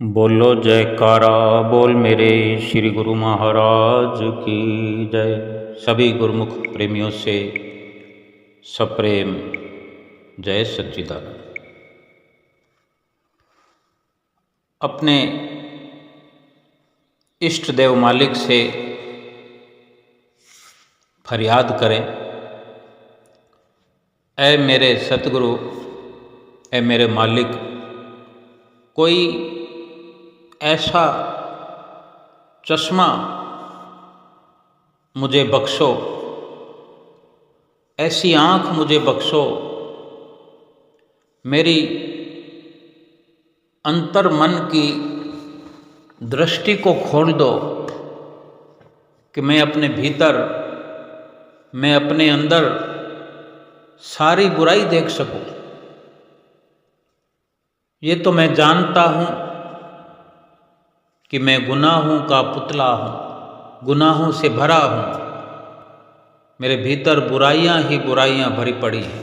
बोलो जयकारा बोल मेरे श्री गुरु महाराज की जय। सभी गुरुमुख प्रेमियों से सप्रेम जय सच्चिदानंद। अपने इष्ट देव मालिक से फरियाद करें, ऐ मेरे सतगुरु, ऐ मेरे मालिक, कोई ऐसा चश्मा मुझे बख्शो, ऐसी आँख मुझे बख्शो, मेरी अंतर मन की दृष्टि को खोल दो कि मैं अपने भीतर, मैं अपने अंदर सारी बुराई देख सकूं। ये तो मैं जानता हूँ कि मैं गुनाहों का पुतला हूँ, गुनाहों से भरा हूँ, मेरे भीतर बुराइयाँ ही बुराइयाँ भरी पड़ी हैं।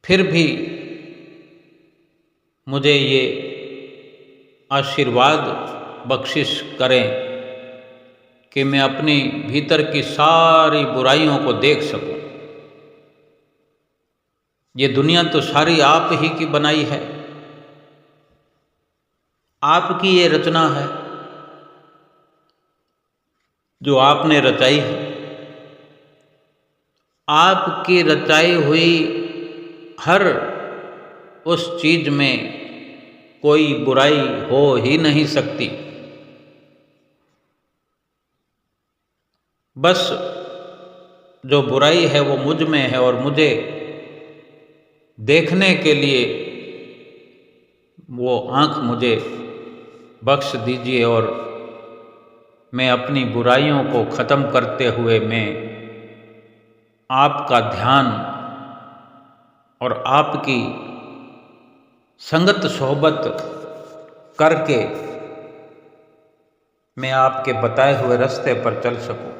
फिर भी मुझे ये आशीर्वाद बख्शिश करें कि मैं अपनी भीतर की सारी बुराइयों को देख सकूं। ये दुनिया तो सारी आप ही की बनाई है, आपकी ये रचना है जो आपने रचाई है। आपकी रचाई हुई हर उस चीज में कोई बुराई हो ही नहीं सकती। बस जो बुराई है वो मुझ में है और मुझे देखने के लिए वो आँख मुझे बख्श दीजिए और मैं अपनी बुराइयों को ख़त्म करते हुए मैं आपका ध्यान और आपकी संगत सोहबत करके मैं आपके बताए हुए रास्ते पर चल सकूं।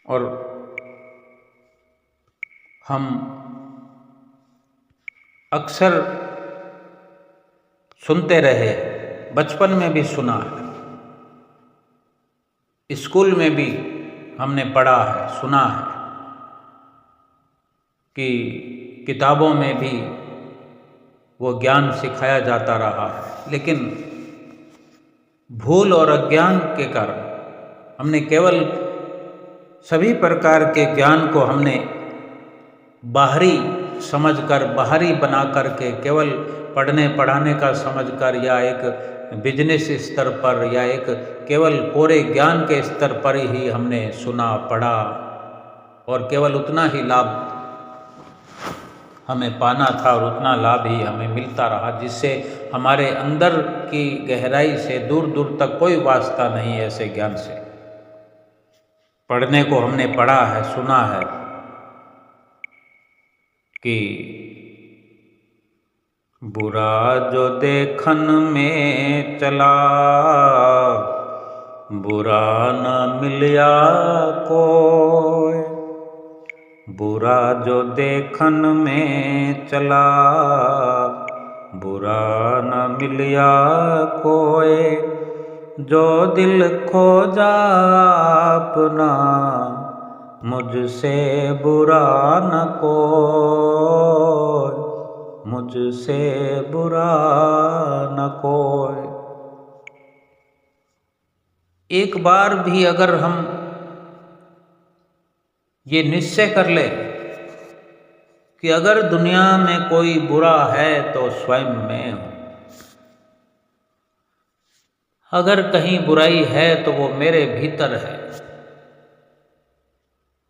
और हम अक्सर सुनते रहे, बचपन में भी सुना है, स्कूल में भी हमने पढ़ा है, सुना है कि किताबों में भी वो ज्ञान सिखाया जाता रहा है। लेकिन भूल और अज्ञान के कारण हमने केवल सभी प्रकार के ज्ञान को हमने बाहरी समझकर, बाहरी बना करके, केवल पढ़ने पढ़ाने का समझकर या एक बिजनेस स्तर पर या एक केवल कोरे ज्ञान के स्तर पर ही हमने सुना पढ़ा और केवल उतना ही लाभ हमें पाना था और उतना लाभ ही हमें मिलता रहा, जिससे हमारे अंदर की गहराई से दूर दूर तक कोई वास्ता नहीं है। ऐसे ज्ञान से पढ़ने को हमने पढ़ा है, सुना है कि बुरा जो देखन में चला, बुरा न मिलिया कोय। बुरा जो देखन में चला, बुरा न मिलिया कोय। जो दिल खोजा अपना, मुझसे बुरा न कोय, मुझसे बुरा न कोय। एक बार भी अगर हम ये निश्चय कर ले कि अगर दुनिया में कोई बुरा है तो स्वयं मैं हूं, अगर कहीं बुराई है तो वो मेरे भीतर है।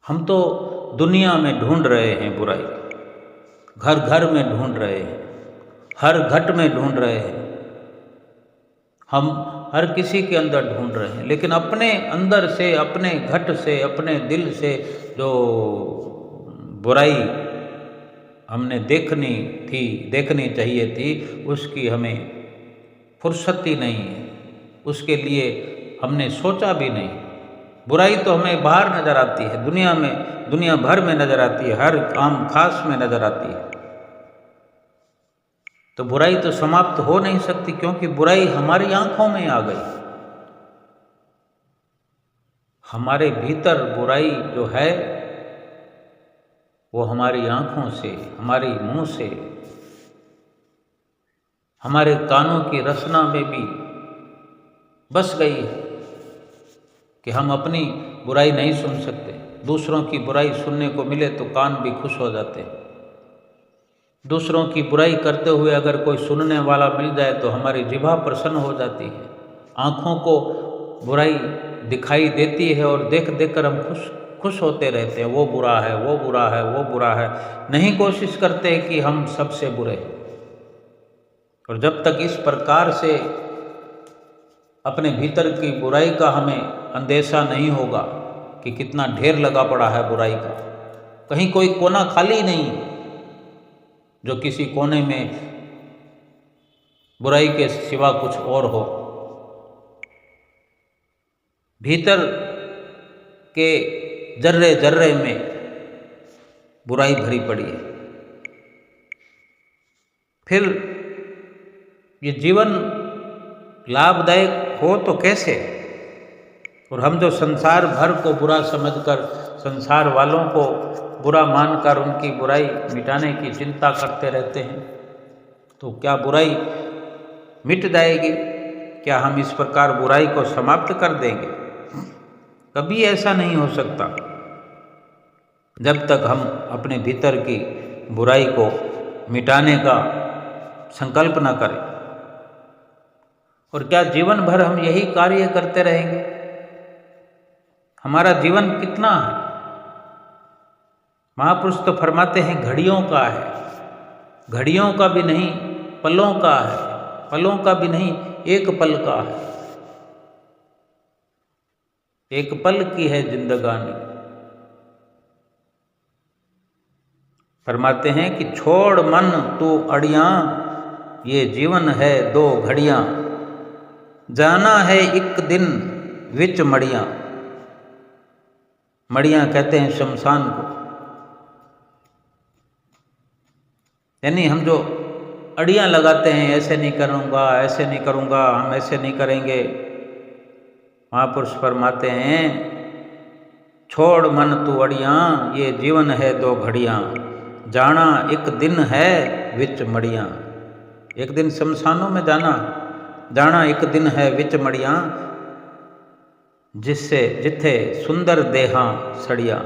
हम तो दुनिया में ढूंढ रहे हैं बुराई, घर घर में ढूंढ रहे हैं, हर घट में ढूंढ रहे हैं, हम हर किसी के अंदर ढूंढ रहे हैं। लेकिन अपने अंदर से, अपने घट से, अपने दिल से जो बुराई हमने देखनी चाहिए थी, उसकी हमें फुर्सत ही नहीं है, उसके लिए हमने सोचा भी नहीं। बुराई तो हमें बाहर नज़र आती है, दुनिया में दुनिया भर में नजर आती है, हर आम खास में नजर आती है। तो बुराई तो समाप्त हो नहीं सकती, क्योंकि बुराई हमारी आंखों में आ गई। हमारे भीतर बुराई जो है वो हमारी आंखों से, हमारी मुंह से, हमारे कानों की रसना में भी बस गई है कि हम अपनी बुराई नहीं सुन सकते। दूसरों की बुराई सुनने को मिले तो कान भी खुश हो जाते हैं। दूसरों की बुराई करते हुए अगर कोई सुनने वाला मिल जाए तो हमारी जिह्वा प्रसन्न हो जाती है। आँखों को बुराई दिखाई देती है और देख देख कर हम खुश होते रहते हैं। वो बुरा है, वो बुरा है, वो बुरा है। नहीं कोशिश करते कि हम सबसे बुरे हैं। और जब तक इस प्रकार से अपने भीतर की बुराई का हमें अंदेशा नहीं होगा कि कितना ढेर लगा पड़ा है बुराई का, कहीं कोई कोना खाली नहीं जो किसी कोने में बुराई के सिवा कुछ और हो। भीतर के जर्रे जर्रे में बुराई भरी पड़ी है। फिर ये जीवन लाभदायक हो तो कैसे? और हम जो संसार भर को बुरा समझकर, संसार वालों को बुरा मानकर उनकी बुराई मिटाने की चिंता करते रहते हैं, तो क्या बुराई मिट जाएगी? क्या हम इस प्रकार बुराई को समाप्त कर देंगे? कभी ऐसा नहीं हो सकता जब तक हम अपने भीतर की बुराई को मिटाने का संकल्प न करें। और क्या जीवन भर हम यही कार्य करते रहेंगे? हमारा जीवन कितना है? महापुरुष तो फरमाते हैं घड़ियों का है, घड़ियों का भी नहीं, पलों का है, पलों का भी नहीं, एक पल का है। एक पल की है जिंदगानी। फरमाते हैं कि छोड़ मन तू अड़ियाँ, ये जीवन है दो घड़ियाँ, जाना है एक दिन विच मड़ियाँ। मड़ियाँ कहते हैं शमशान को। यानी हम जो अड़ियाँ लगाते हैं, ऐसे नहीं करूँगा, ऐसे नहीं करूँगा, हम ऐसे नहीं करेंगे। महापुरुष फरमाते हैं छोड़ मन तू अड़ियाँ, ये जीवन है दो घड़ियाँ, जाना एक दिन है विच मड़ियाँ। एक दिन शमशानों में जाना, जाना एक दिन है विच मड़ियाँ, जिससे जिथे सुंदर देहां सड़ियाँ।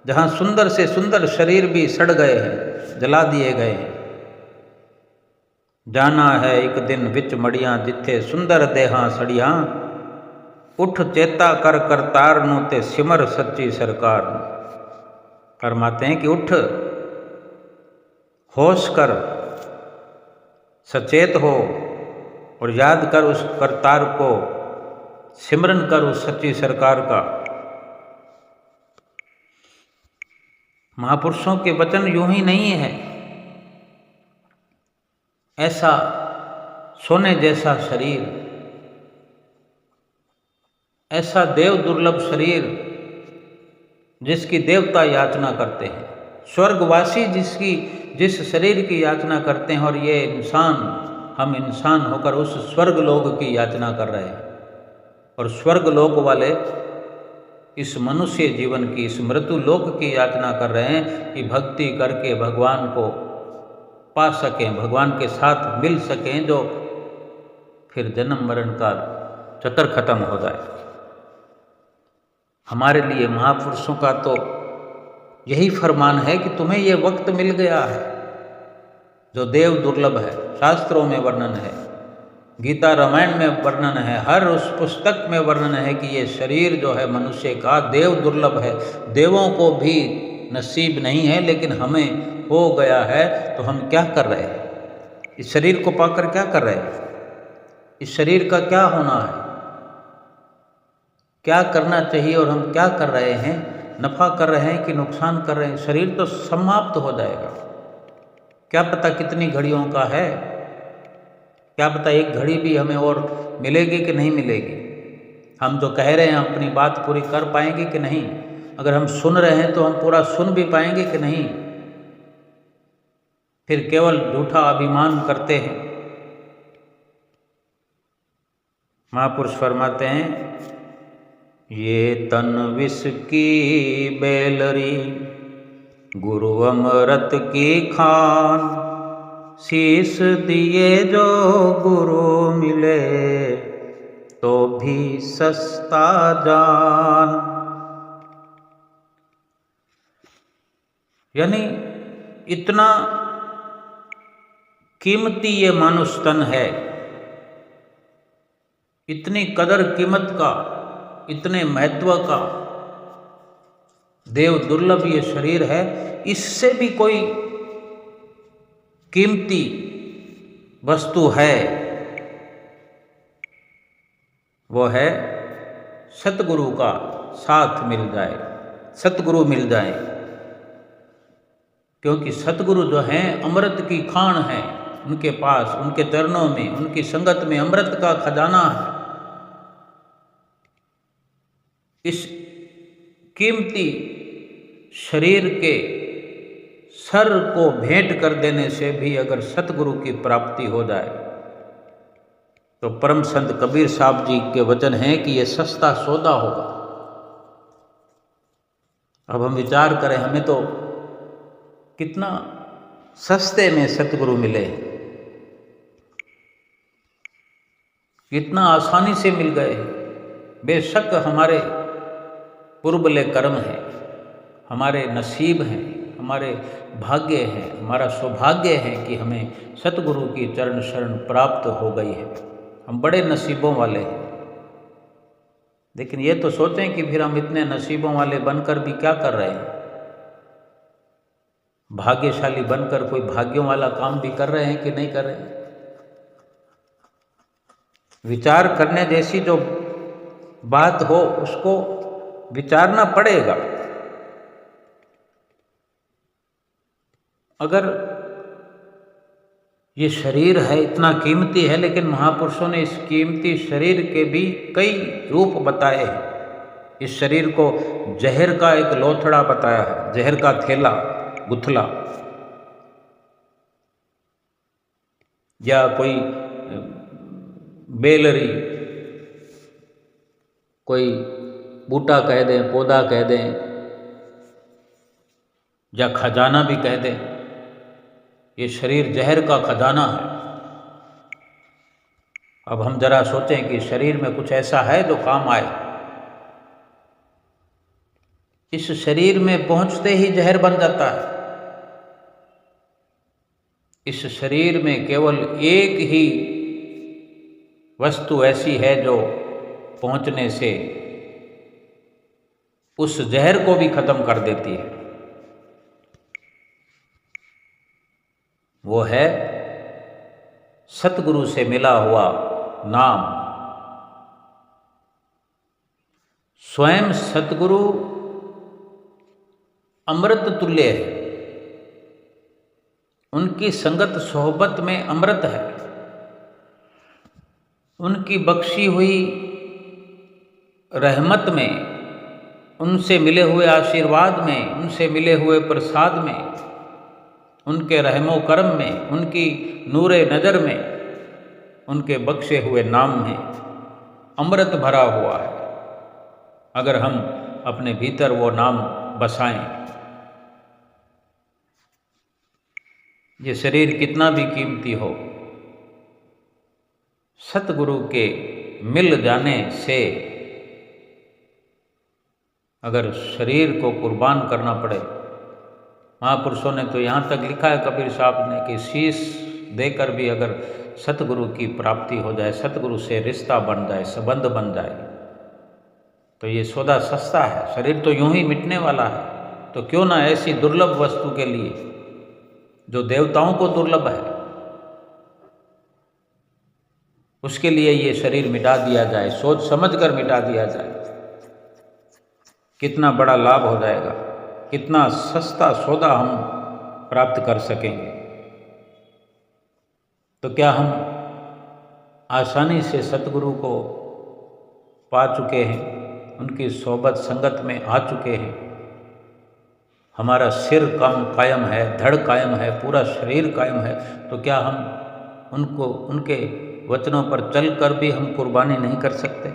जहाँ सुंदर से सुंदर शरीर भी सड़ गए हैं, जला दिए गए हैं। जाना है एक दिन विच मड़ियाँ, जिथे सुंदर देहां सड़ियाँ, उठ चेता कर करतार नू ते सिमर सच्ची सरकार। फरमाते हैं कि उठ, होश कर, सचेत हो और याद कर उस करतार को, सिमरन कर उस सच्ची सरकार का। महापुरुषों के वचन यूं ही नहीं है। ऐसा सोने जैसा शरीर, ऐसा देव दुर्लभ शरीर जिसकी देवता याचना करते हैं, स्वर्गवासी जिस शरीर की याचना करते हैं, और ये इंसान, हम इंसान होकर उस स्वर्ग लोक की याचना कर रहे हैं। और स्वर्ग लोक वाले इस मनुष्य जीवन की, इस मृत्यु लोक की याचना कर रहे हैं कि भक्ति करके भगवान को पा सकें, भगवान के साथ मिल सकें, जो फिर जन्म मरण का चक्कर खत्म हो जाए। हमारे लिए महापुरुषों का तो यही फरमान है कि तुम्हें ये वक्त मिल गया है जो देव दुर्लभ है। शास्त्रों में वर्णन है, गीता रामायण में वर्णन है, हर उस पुस्तक में वर्णन है कि ये शरीर जो है मनुष्य का देव दुर्लभ है। देवों को भी नसीब नहीं है, लेकिन हमें हो गया है। तो हम क्या कर रहे हैं? इस शरीर को पाकर क्या कर रहे हैं? इस शरीर का क्या होना है, क्या करना चाहिए, और हम क्या कर रहे हैं? नफ़ा कर रहे हैं कि नुकसान कर रहे हैं? शरीर तो समाप्त हो जाएगा। क्या पता कितनी घड़ियों का है, क्या पता एक घड़ी भी हमें और मिलेगी कि नहीं मिलेगी। हम जो कह रहे हैं अपनी बात पूरी कर पाएंगे कि नहीं। अगर हम सुन रहे हैं तो हम पूरा सुन भी पाएंगे कि नहीं? फिर केवल झूठा अभिमान करते हैं। महापुरुष फरमाते हैं, ये तन विष की बेलरी गुरु अमृत की खान, शीश दिए जो गुरु मिले तो भी सस्ता जान। यानी इतना कीमती ये मानुष तन है, इतनी कदर कीमत का, इतने महत्व का देव दुर्लभ ये शरीर है। इससे भी कोई कीमती वस्तु है, वो है सतगुरु का साथ मिल जाए, सतगुरु मिल जाए। क्योंकि सतगुरु जो हैं अमृत की खान है, उनके पास, उनके चरणों में, उनकी संगत में अमृत का खजाना है। इस कीमती शरीर के सर को भेंट कर देने से भी अगर सतगुरु की प्राप्ति हो जाए तो परम संत कबीर साहब जी के वचन हैं कि यह सस्ता सौदा होगा। अब हम विचार करें, हमें तो कितना सस्ते में सतगुरु मिले, कितना आसानी से मिल गए। बेशक हमारे पूर्वले कर्म हैं, हमारे नसीब हैं, हमारे भाग्य हैं, हमारा सौभाग्य है कि हमें सतगुरु की चरण शरण प्राप्त हो गई है। हम बड़े नसीबों वाले हैं। लेकिन ये तो सोचें कि फिर हम इतने नसीबों वाले बनकर भी क्या कर रहे हैं? भाग्यशाली बनकर कोई भाग्यों वाला काम भी कर रहे हैं कि नहीं कर रहे हैं? विचार करने जैसी जो बात हो उसको विचारना पड़ेगा। अगर ये शरीर है इतना कीमती है, लेकिन महापुरुषों ने इस कीमती शरीर के भी कई रूप बताए हैं। इस शरीर को जहर का एक लोथड़ा बताया है, जहर का थैला, गुथला, या कोई बेलरी, कोई बूटा कह दें, पौधा कह दें, या खजाना भी कह दें। ये शरीर जहर का खजाना है। अब हम जरा सोचें कि शरीर में कुछ ऐसा है जो काम आए। इस शरीर में पहुंचते ही जहर बन जाता है। इस शरीर में केवल एक ही वस्तु ऐसी है जो पहुंचने से उस जहर को भी खत्म कर देती है। वो है सतगुरु से मिला हुआ नाम। स्वयं सतगुरु अमृत तुल्य है। उनकी संगत सोहबत में अमृत है। उनकी बख्शी हुई रहमत में, उनसे मिले हुए आशीर्वाद में, उनसे मिले हुए प्रसाद में, उनके रहमो करम में, उनकी नूरे नज़र में, उनके बख्शे हुए नाम में अमृत भरा हुआ है। अगर हम अपने भीतर वो नाम बसाएं, ये शरीर कितना भी कीमती हो, सतगुरु के मिल जाने से अगर शरीर को कुर्बान करना पड़े, महापुरुषों ने तो यहाँ तक लिखा है कबीर साहब ने कि शीश देकर भी अगर सतगुरु की प्राप्ति हो जाए, सतगुरु से रिश्ता बन जाए, संबंध बन जाए, तो ये सौदा सस्ता है। शरीर तो यूं ही मिटने वाला है, तो क्यों ना ऐसी दुर्लभ वस्तु के लिए जो देवताओं को दुर्लभ है, उसके लिए ये शरीर मिटा दिया जाए, सोच समझ कर मिटा दिया जाए। कितना बड़ा लाभ हो जाएगा, कितना सस्ता सौदा हम प्राप्त कर सकेंगे। तो क्या हम आसानी से सतगुरु को पा चुके हैं, उनकी सोबत संगत में आ चुके हैं? हमारा सिर कायम है, धड़ कायम है, पूरा शरीर कायम है, तो क्या हम उनको उनके वचनों पर चलकर भी हम कुर्बानी नहीं कर सकते?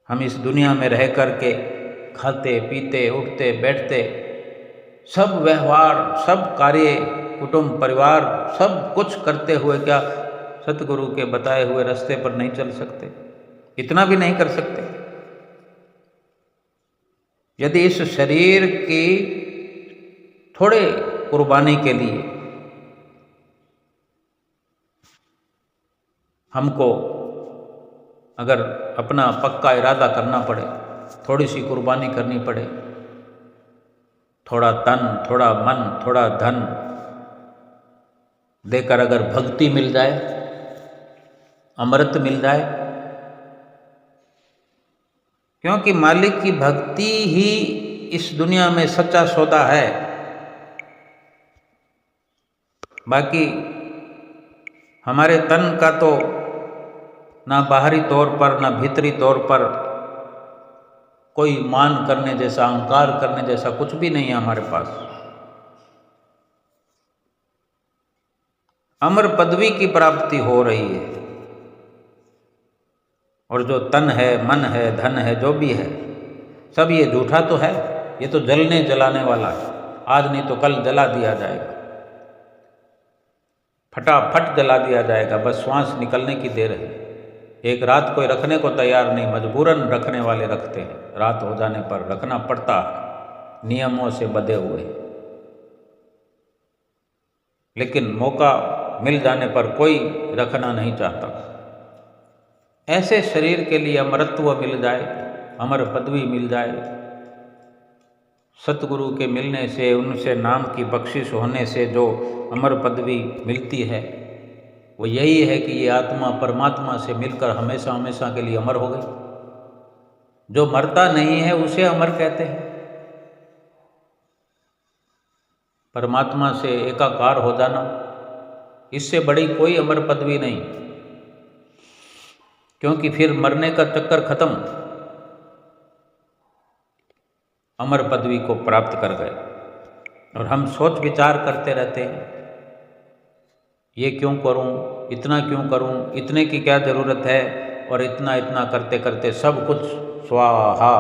हम इस दुनिया में रह कर के खाते पीते उठते बैठते सब व्यवहार सब कार्य कुटुंब परिवार सब कुछ करते हुए क्या सतगुरु के बताए हुए रास्ते पर नहीं चल सकते? इतना भी नहीं कर सकते? यदि इस शरीर की थोड़े कुर्बानी के लिए हमको अगर अपना पक्का इरादा करना पड़े, थोड़ी सी कुर्बानी करनी पड़े, थोड़ा तन थोड़ा मन थोड़ा धन देकर अगर भक्ति मिल जाए, अमृत मिल जाए, क्योंकि मालिक की भक्ति ही इस दुनिया में सच्चा सौदा है। बाकी हमारे तन का तो ना बाहरी तौर पर ना भीतरी तौर पर कोई मान करने जैसा अहंकार करने जैसा कुछ भी नहीं है हमारे पास। अमर पदवी की प्राप्ति हो रही है, और जो तन है मन है धन है जो भी है सब ये झूठा तो है, ये तो जलने जलाने वाला है। आज नहीं तो कल जला दिया जाएगा, फटाफट जला दिया जाएगा, बस श्वास निकलने की देर है। एक रात कोई रखने को तैयार नहीं, मजबूरन रखने वाले रखते हैं, रात हो जाने पर रखना पड़ता है, नियमों से बंधे हुए। लेकिन मौका मिल जाने पर कोई रखना नहीं चाहता। ऐसे शरीर के लिए अमरत्व मिल जाए, अमर पदवी मिल जाए, सतगुरु के मिलने से उनसे नाम की बख्शिश होने से जो अमर पदवी मिलती है वो यही है कि ये आत्मा परमात्मा से मिलकर हमेशा हमेशा के लिए अमर हो गई। जो मरता नहीं है उसे अमर कहते हैं। परमात्मा से एकाकार हो जाना, इससे बड़ी कोई अमर पदवी नहीं, क्योंकि फिर मरने का चक्कर खत्म, अमर पदवी को प्राप्त कर गए। और हम सोच विचार करते रहते हैं, ये क्यों करूं, इतना क्यों करूं, इतने की क्या ज़रूरत है, और इतना इतना करते करते सब कुछ स्वाहा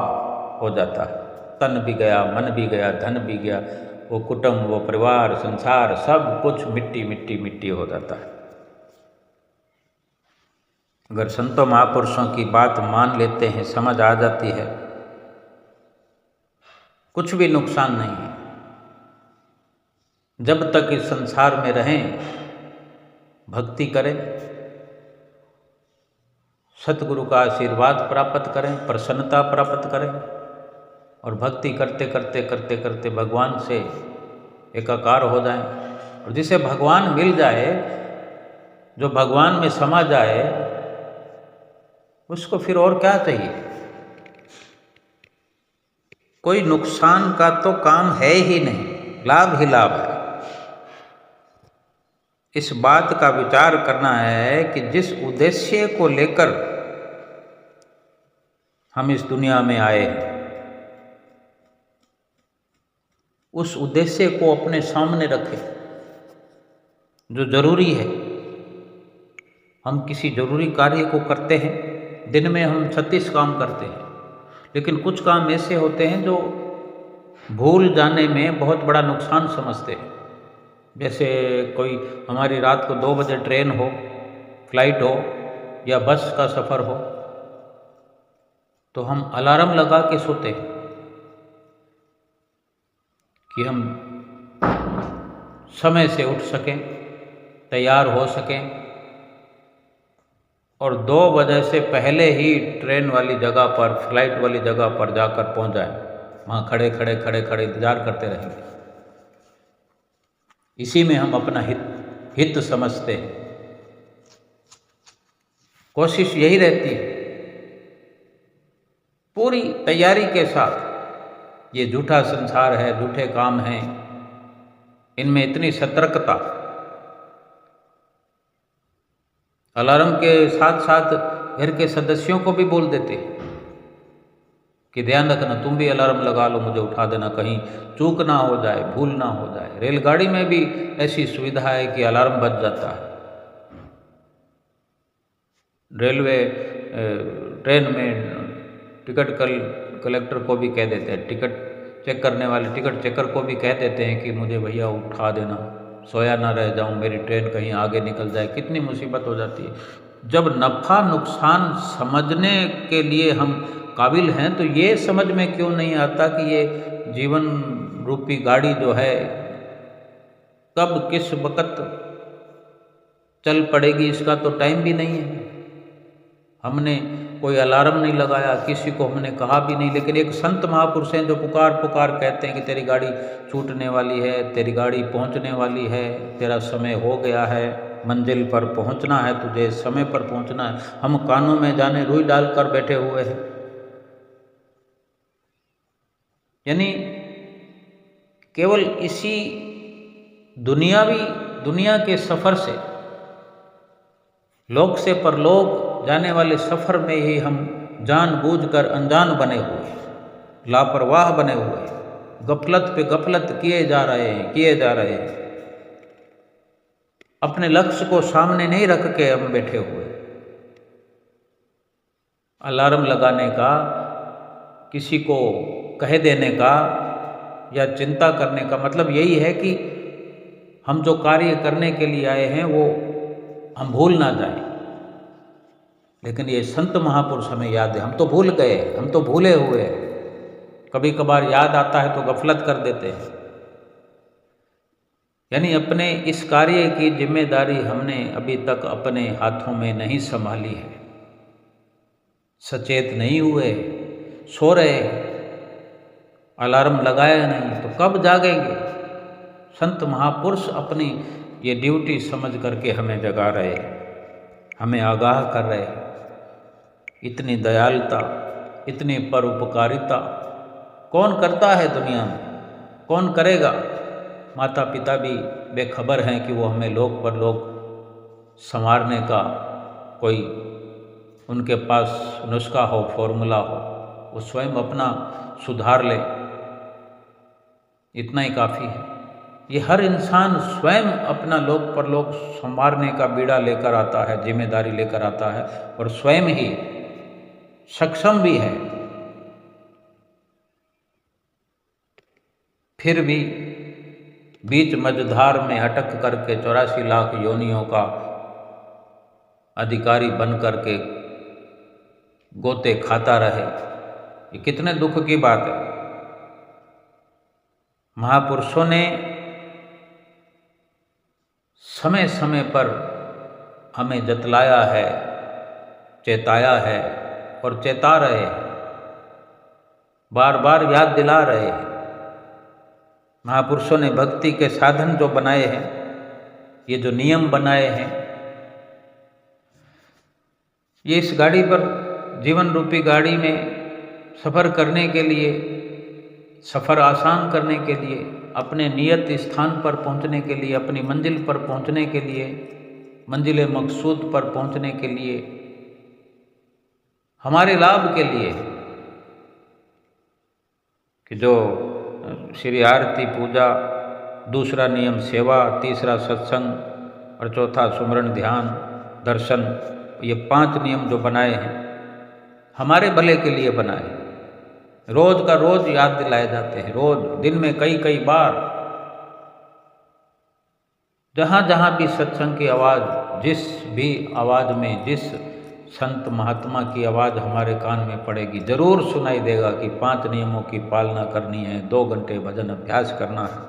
हो जाता है। तन भी गया, मन भी गया, धन भी गया, वो कुटुंब वो परिवार संसार सब कुछ मिट्टी मिट्टी मिट्टी हो जाता है। अगर संतों महापुरुषों की बात मान लेते हैं, समझ आ जाती है, कुछ भी नुकसान नहीं है। जब तक इस संसार में रहें भक्ति करें, सतगुरु का आशीर्वाद प्राप्त करें, प्रसन्नता प्राप्त करें, और भक्ति करते करते करते करते भगवान से एकाकार हो जाएं। और जिसे भगवान मिल जाए, जो भगवान में समा जाए, उसको फिर और क्या चाहिए? कोई नुकसान का तो काम है ही नहीं, लाभ ही लाभ है। इस बात का विचार करना है कि जिस उद्देश्य को लेकर हम इस दुनिया में आए हैं, उस उद्देश्य को अपने सामने रखें। जो जरूरी है, हम किसी जरूरी कार्य को करते हैं, दिन में हम 36 काम करते हैं, लेकिन कुछ काम ऐसे होते हैं जो भूल जाने में बहुत बड़ा नुकसान समझते हैं। जैसे कोई हमारी रात को 2 बजे ट्रेन हो, फ्लाइट हो या बस का सफ़र हो, तो हम अलार्म लगा के सोते हैं कि हम समय से उठ सकें, तैयार हो सकें, और 2 बजे से पहले ही ट्रेन वाली जगह पर, फ्लाइट वाली जगह पर जाकर पहुंच जाए। वहाँ खड़े खड़े खड़े खड़े इंतजार करते रहेंगे। इसी में हम अपना हित समझते हैं। कोशिश यही रहती है पूरी तैयारी के साथ। ये झूठा संसार है, झूठे काम हैं, इनमें इतनी सतर्कता। अलार्म के साथ साथ घर के सदस्यों को भी बोल देते हैं कि ध्यान रखना, तुम भी अलार्म लगा लो, मुझे उठा देना, कहीं चूक ना हो जाए, भूल ना हो जाए। रेलगाड़ी में भी ऐसी सुविधा है कि अलार्म बज जाता है। रेलवे ट्रेन में टिकट कलेक्टर को भी कह देते हैं, टिकट चेक करने वाले टिकट चेकर को भी कह देते हैं कि मुझे भैया उठा देना, सोया ना रह जाऊं, मेरी ट्रेन कहीं आगे निकल जाए। कितनी मुसीबत हो जाती है। जब नफ़ा नुकसान समझने के लिए हम काबिल हैं तो ये समझ में क्यों नहीं आता कि ये जीवन रूपी गाड़ी जो है कब किस वक़्त चल पड़ेगी, इसका तो टाइम भी नहीं है। हमने कोई अलार्म नहीं लगाया, किसी को हमने कहा भी नहीं, लेकिन एक संत महापुरुष हैं जो पुकार पुकार कहते हैं कि तेरी गाड़ी छूटने वाली है, तेरी गाड़ी पहुंचने वाली है, तेरा समय हो गया है, मंजिल पर पहुंचना है, तुझे समय पर पहुंचना है। हम कानों में जाने रुई डालकर बैठे हुए हैं। यानी केवल इसी दुनिया के सफ़र से, लोक से परलोक जाने वाले सफ़र में ही हम जानबूझकर अनजान बने हुए, लापरवाह बने हुए, गफलत पे गफलत किए जा रहे हैं। अपने लक्ष्य को सामने नहीं रख के हम बैठे हुए। अलार्म लगाने का, किसी को कह देने का या चिंता करने का मतलब यही है कि हम जो कार्य करने के लिए आए हैं वो हम भूल ना जाएं। लेकिन ये संत महापुरुष हमें याद है, हम तो भूल गए, हम तो भूले हुए हैं। कभी कभार याद आता है तो गफलत कर देते हैं। यानी अपने इस कार्य की जिम्मेदारी हमने अभी तक अपने हाथों में नहीं संभाली है। सचेत नहीं हुए, सो रहे, अलार्म लगाया नहीं तो कब जागेंगे। संत महापुरुष अपनी ये ड्यूटी समझ करके हमें जगा रहे हैं, हमें आगाह कर रहे हैं। इतनी दयालुता, इतनी परोपकारिता कौन करता है दुनिया में, कौन करेगा। माता पिता भी बेखबर हैं कि वो हमें लोक पर लोक संवारने का कोई उनके पास नुस्खा हो, फॉर्मूला हो, वो स्वयं अपना सुधार ले, इतना ही काफ़ी है। ये हर इंसान स्वयं अपना लोक परलोक संवारने का बीड़ा लेकर आता है, जिम्मेदारी लेकर आता है और स्वयं ही सक्षम भी है। फिर भी बीच मझधार में अटक करके 84 लाख योनियों का अधिकारी बन करके गोते खाता रहे, ये कितने दुख की बात है। महापुरुषों ने समय समय पर हमें जतलाया है, चेताया है और चेता रहे हैं, बार बार याद दिला रहे हैं। महापुरुषों ने भक्ति के साधन जो बनाए हैं, ये जो नियम बनाए हैं, ये इस गाड़ी पर, जीवन रूपी गाड़ी में सफ़र करने के लिए, सफ़र आसान करने के लिए, अपने नियत स्थान पर पहुंचने के लिए, अपनी मंजिल पर पहुंचने के लिए, मंजिल मकसूद पर पहुंचने के लिए, हमारे लाभ के लिए कि जो श्री आरती पूजा, दूसरा नियम सेवा, तीसरा सत्संग और चौथा सुमरण ध्यान दर्शन, ये 5 नियम जो बनाए हैं हमारे भले के लिए बनाए। रोज का रोज याद दिलाए जाते हैं, रोज दिन में कई कई बार। जहाँ जहाँ भी सत्संग की आवाज़, जिस भी आवाज़ में, जिस संत महात्मा की आवाज़ हमारे कान में पड़ेगी, जरूर सुनाई देगा कि 5 नियमों की पालना करनी है, 2 घंटे भजन अभ्यास करना है।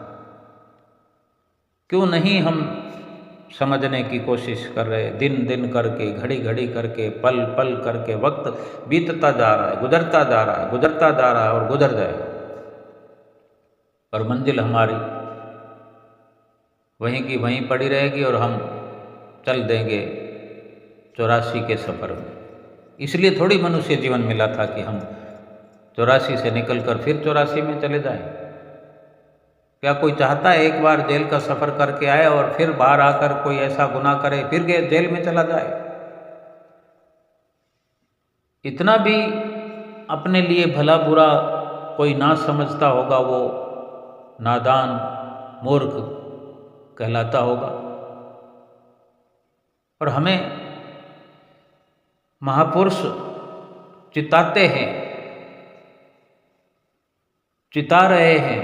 क्यों नहीं हम समझने की कोशिश कर रहे, दिन दिन करके, घड़ी घड़ी करके, पल पल करके वक्त बीतता जा रहा है, गुजरता जा रहा है, गुजरता जा रहा है और गुजर जाएगा, पर मंजिल हमारी वहीं की वहीं पड़ी रहेगी और हम चल देंगे 84 के सफ़र में। इसलिए थोड़ी मनुष्य जीवन मिला था कि हम 84 से निकलकर फिर 84 में चले जाएं। क्या कोई चाहता है एक बार जेल का सफ़र करके आए और फिर बाहर आकर कोई ऐसा गुनाह करे, फिर जेल में चला जाए? इतना भी अपने लिए भला बुरा कोई ना समझता होगा वो नादान मूर्ख कहलाता होगा। और हमें महापुरुष चिताते हैं, चिता रहे हैं,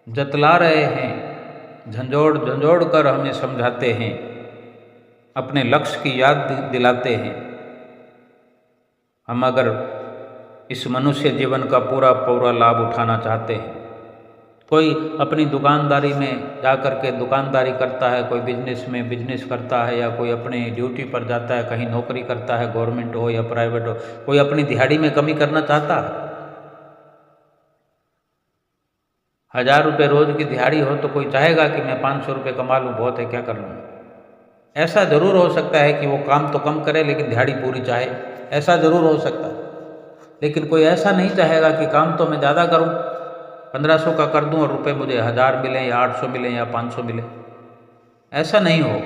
जतला रहे हैं, झंझोड़ झंझोड़ कर हमें समझाते हैं, अपने लक्ष्य की याद दिलाते हैं। हम अगर इस मनुष्य जीवन का पूरा पूरा लाभ उठाना चाहते हैं, कोई अपनी दुकानदारी में जा कर के दुकानदारी करता है, कोई बिजनेस में बिजनेस करता है, या कोई अपनी ड्यूटी पर जाता है, कहीं नौकरी करता है, गवर्नमेंट हो या प्राइवेट हो, कोई अपनी दिहाड़ी में कमी करना चाहता है। 1000 रुपये रोज की दिहाड़ी हो तो कोई चाहेगा कि मैं 500 रुपये कमा लूँ, बहुत है क्या कर लूँ। ऐसा ज़रूर हो सकता है कि वो काम तो कम करे लेकिन दिहाड़ी पूरी चाहे, ऐसा ज़रूर हो सकता है। लेकिन कोई ऐसा नहीं चाहेगा कि काम तो मैं ज़्यादा करूं, 1500 का कर दूं और रुपए मुझे 1000 मिले या 800 मिले या 500 मिले, ऐसा नहीं हो।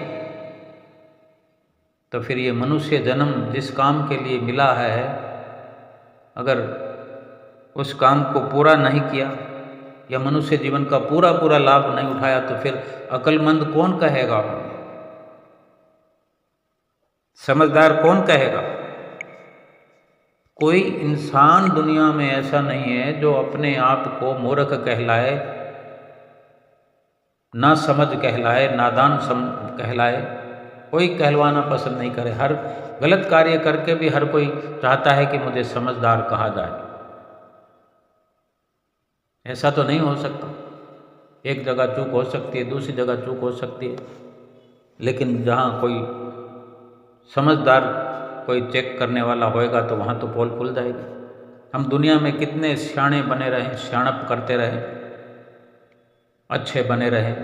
तो फिर ये मनुष्य जन्म जिस काम के लिए मिला है, अगर उस काम को पूरा नहीं किया या मनुष्य जीवन का पूरा पूरा लाभ नहीं उठाया तो फिर अक्लमंद कौन कहेगा, समझदार कौन कहेगा। कोई इंसान दुनिया में ऐसा नहीं है जो अपने आप को मूर्ख कहलाए, ना समझ कहलाए, नादान कहलाए। कोई कहलवाना पसंद नहीं करे। हर गलत कार्य करके भी हर कोई चाहता है कि मुझे समझदार कहा जाए। ऐसा तो नहीं हो सकता। एक जगह चूक हो सकती है, दूसरी जगह चूक हो सकती है, लेकिन जहाँ कोई समझदार कोई चेक करने वाला होएगा तो वहाँ तो पोल खुल जाएगी। हम दुनिया में कितने सियाणे बने रहें, सियाणप करते रहें, अच्छे बने रहें,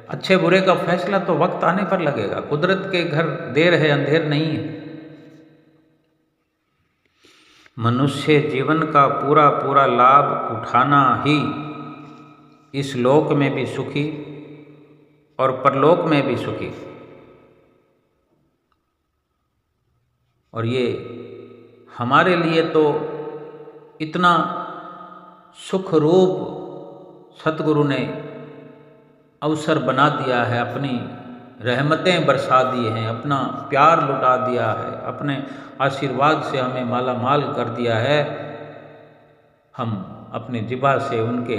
अच्छे बुरे का फैसला तो वक्त आने पर लगेगा। कुदरत के घर देर है अंधेर नहीं है। मनुष्य जीवन का पूरा पूरा लाभ उठाना ही इस लोक में भी सुखी और परलोक में भी सुखी। और ये हमारे लिए तो इतना सुख रूप सतगुरु ने अवसर बना दिया है, अपनी रहमतें बरसा दी हैं, अपना प्यार लुटा दिया है, अपने आशीर्वाद से हमें माला माल कर दिया है। हम अपनी जिभा से उनके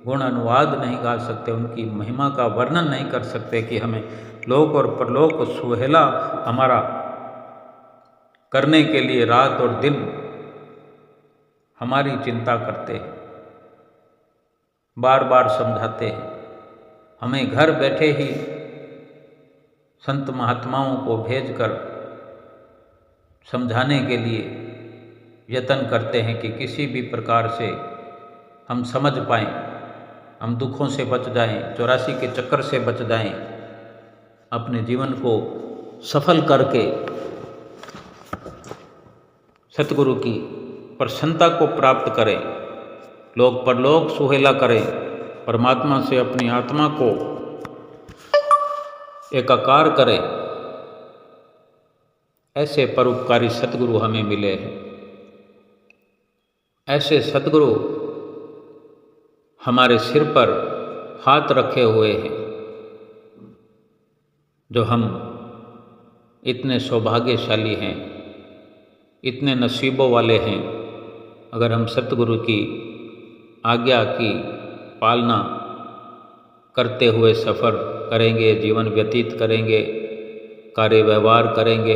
गुण अनुवाद नहीं गा सकते, उनकी महिमा का वर्णन नहीं कर सकते कि हमें लोक और परलोक सुहेला हमारा करने के लिए रात और दिन हमारी चिंता करते हैं, बार बार समझाते हैं। हमें घर बैठे ही संत महात्माओं को भेजकर समझाने के लिए यत्न करते हैं कि किसी भी प्रकार से हम समझ पाएँ, हम दुखों से बच जाएं, 84 के चक्कर से बच जाएं, अपने जीवन को सफल करके सतगुरु की प्रसन्नता को प्राप्त करें, लोक परलोक सुहेला करें, परमात्मा से अपनी आत्मा को एकाकार करें। ऐसे परोपकारी सतगुरु हमें मिले हैं। ऐसे सतगुरु हमारे सिर पर हाथ रखे हुए हैं, जो हम इतने सौभाग्यशाली हैं, इतने नसीबों वाले हैं। अगर हम सतगुरु की आज्ञा की पालना करते हुए सफ़र करेंगे, जीवन व्यतीत करेंगे, कार्य व्यवहार करेंगे,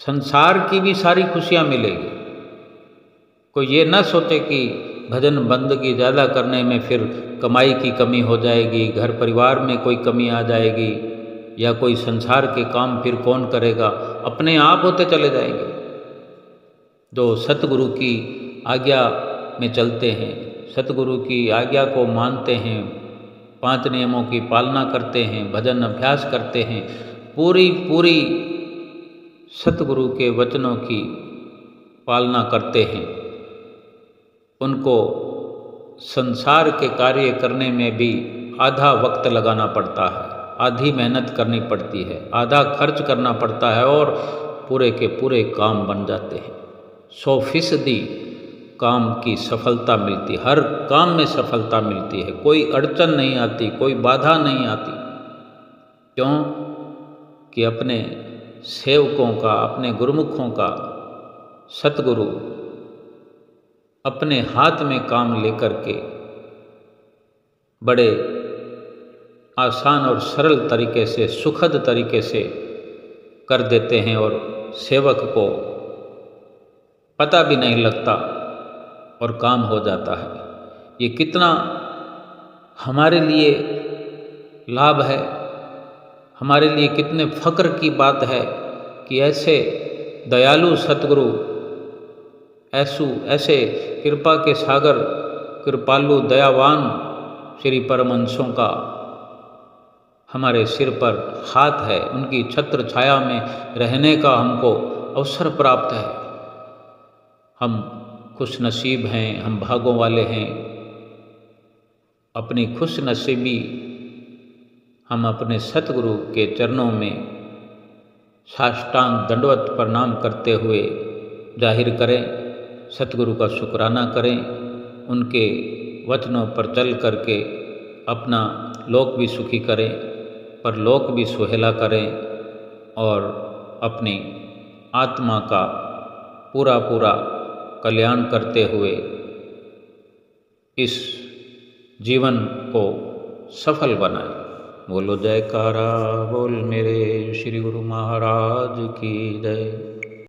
संसार की भी सारी खुशियाँ मिलेगी। कोई ये ना सोचे कि भजन बंदगी ज़्यादा करने में फिर कमाई की कमी हो जाएगी, घर परिवार में कोई कमी आ जाएगी, या कोई संसार के काम फिर कौन करेगा, अपने आप होते चले जाएंगे। जो सतगुरु की आज्ञा में चलते हैं, सतगुरु की आज्ञा को मानते हैं, 5 नियमों की पालना करते हैं, भजन अभ्यास करते हैं, पूरी पूरी सतगुरु के वचनों की पालना करते हैं, उनको संसार के कार्य करने में भी आधा वक्त लगाना पड़ता है, आधी मेहनत करनी पड़ती है, आधा खर्च करना पड़ता है और पूरे के पूरे काम बन जाते हैं। 100% काम की सफलता मिलती, हर काम में सफलता मिलती है। कोई अड़चन नहीं आती, कोई बाधा नहीं आती। क्यों कि अपने सेवकों का, अपने गुरुमुखों का सतगुरु अपने हाथ में काम लेकर के बड़े आसान और सरल तरीके से, सुखद तरीके से कर देते हैं और सेवक को पता भी नहीं लगता और काम हो जाता है। ये कितना हमारे लिए लाभ है, हमारे लिए कितने फ़ख्र की बात है कि ऐसे दयालु सतगुरु, ऐसे कृपा के सागर, कृपालु दयावान श्री परमहंसों का हमारे सिर पर हाथ है। उनकी छत्र छाया में रहने का हमको अवसर प्राप्त है। हम खुश नसीब हैं, हम भागों वाले हैं। अपनी खुश नसीबी हम अपने सतगुरु के चरणों में साष्टांग दंडवत प्रणाम करते हुए जाहिर करें, सतगुरु का शुक्राना करें, उनके वचनों पर चल करके अपना लोक भी सुखी करें, परलोक भी सुहेला करें और अपनी आत्मा का पूरा कल्याण करते हुए इस जीवन को सफल बनाएं। बोलो जयकारा बोल मेरे श्री गुरु महाराज की जय।